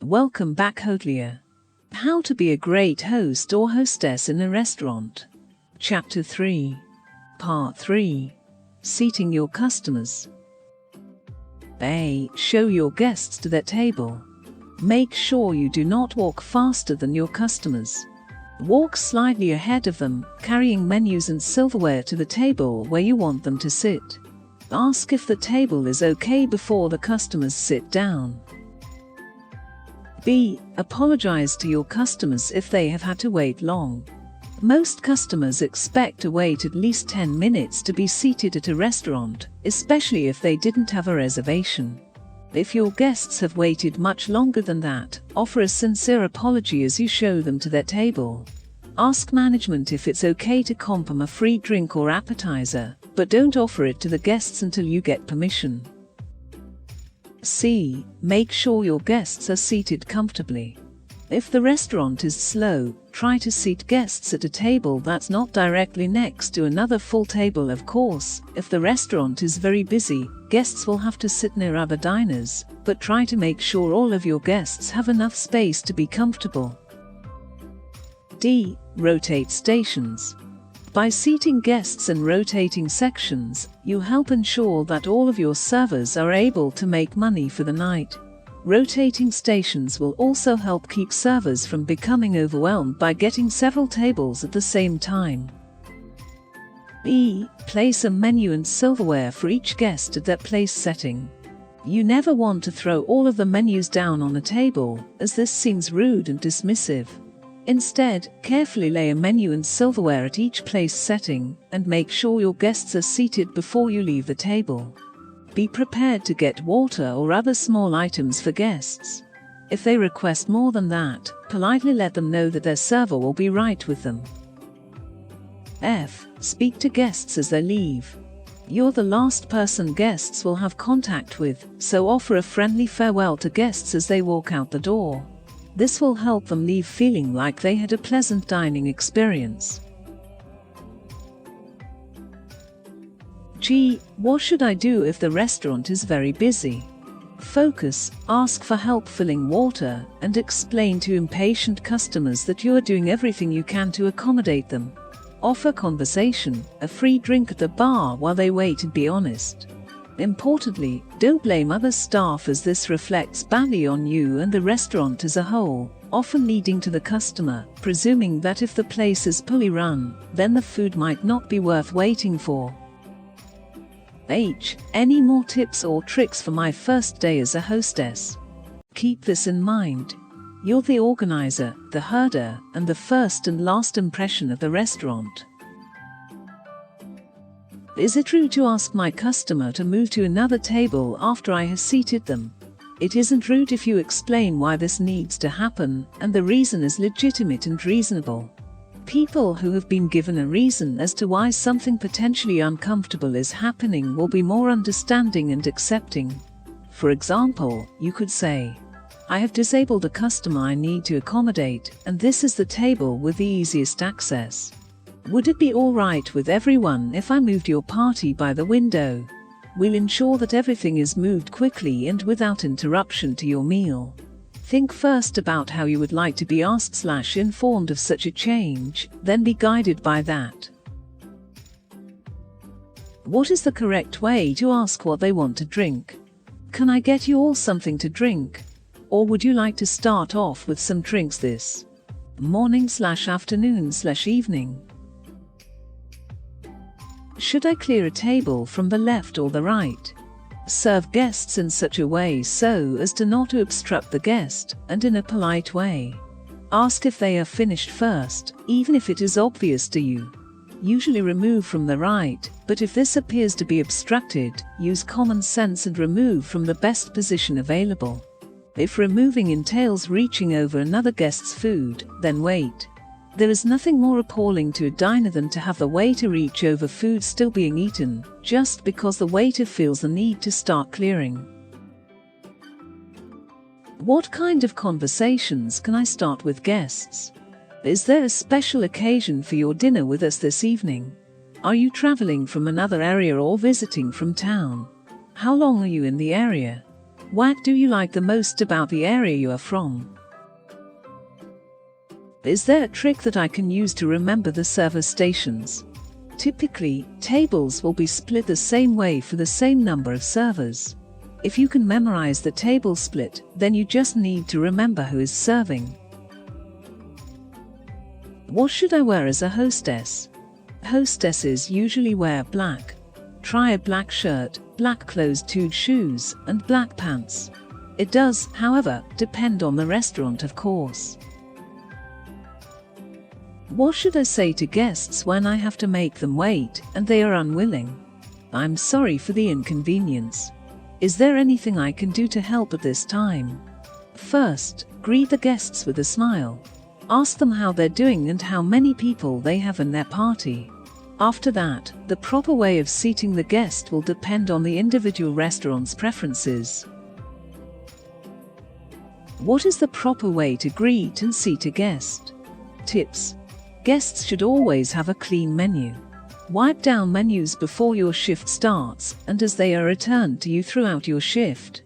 Welcome back, hotelier. How to be a great host or hostess in a restaurant. Chapter 3. Part 3. Seating your customers. A. Show your guests to their table. Make sure you do not walk faster than your customers. Walk slightly ahead of them, carrying menus and silverware to the table where you want them to sit. Ask if the table is okay before the customers sit down. B. Apologize to your customers if they have had to wait long. Most customers expect to wait at least 10 minutes to be seated at a restaurant, especially if they didn't have a reservation. If your guests have waited much longer than that, offer a sincere apology as you show them to their table. Ask management if it's okay to comp them a free drink or appetizer, but don't offer it to the guests until you get permission. C. Make sure your guests are seated comfortably. If the restaurant is slow, try to seat guests at a table that's not directly next to another full table. Of course, if the restaurant is very busy, guests will have to sit near other diners, but try to make sure all of your guests have enough space to be comfortable. D. Rotate stations. By seating guests in rotating sections, you help ensure that all of your servers are able to make money for the night. Rotating stations will also help keep servers from becoming overwhelmed by getting several tables at the same time. E. Place a menu and silverware for each guest at their place setting. You never want to throw all of the menus down on the table, as this seems rude and dismissive. Instead, carefully lay a menu and silverware at each place setting, and make sure your guests are seated before you leave the table. Be prepared to get water or other small items for guests. If they request more than that, politely let them know that their server will be right with them. F. Speak to guests as they leave. You're the last person guests will have contact with, so offer a friendly farewell to guests as they walk out the door. This will help them leave feeling like they had a pleasant dining experience. G. What should I do if the restaurant is very busy? Focus, ask for help filling water, and explain to impatient customers that you are doing everything you can to accommodate them. Offer conversation, a free drink at the bar while they wait, and be honest. Importantly, don't blame other staff, as this reflects badly on you and the restaurant as a whole, often leading to the customer presuming that if the place is poorly run, then the food might not be worth waiting for. H. Any more tips or tricks for my first day as a hostess? Keep this in mind. You're the organizer, the herder, and the first and last impression of the restaurant. Is it rude to ask my customer to move to another table after I have seated them? It isn't rude if you explain why this needs to happen, and the reason is legitimate and reasonable. People who have been given a reason as to why something potentially uncomfortable is happening will be more understanding and accepting. For example, you could say, I have disabled a customer I need to accommodate, and this is the table with the easiest access. Would it be all right with everyone if I moved your party by the window? We'll ensure that everything is moved quickly and without interruption to your meal. Think first about how you would like to be asked/informed of such a change, then be guided by that. What is the correct way to ask what they want to drink? Can I get you all something to drink? Or would you like to start off with some drinks this morning/afternoon/evening? Should I clear a table from the left or the right? Serve guests in such a way so as to not obstruct the guest, and in a polite way. Ask if they are finished first, even if it is obvious to you. Usually remove from the right, but if this appears to be obstructed, use common sense and remove from the best position available. If removing entails reaching over another guest's food, then wait. There is nothing more appalling to a diner than to have the waiter reach over food still being eaten, just because the waiter feels the need to start clearing. What kind of conversations can I start with guests? Is there a special occasion for your dinner with us this evening? Are you traveling from another area or visiting from town? How long are you in the area? What do you like the most about the area you are from? Is there a trick that I can use to remember the service stations? Typically, tables will be split the same way for the same number of servers. If you can memorize the table split, then you just need to remember who is serving. What should I wear as a hostess? Hostesses usually wear black. Try a black shirt, black closed-toed shoes, and black pants. It does, however, depend on the restaurant, of course. What should I say to guests when I have to make them wait and they are unwilling? I'm sorry for the inconvenience. Is there anything I can do to help at this time? First, greet the guests with a smile. Ask them how they're doing and how many people they have in their party. After that, the proper way of seating the guest will depend on the individual restaurant's preferences. What is the proper way to greet and seat a guest? Tips. Guests should always have a clean menu. Wipe down menus before your shift starts and as they are returned to you throughout your shift.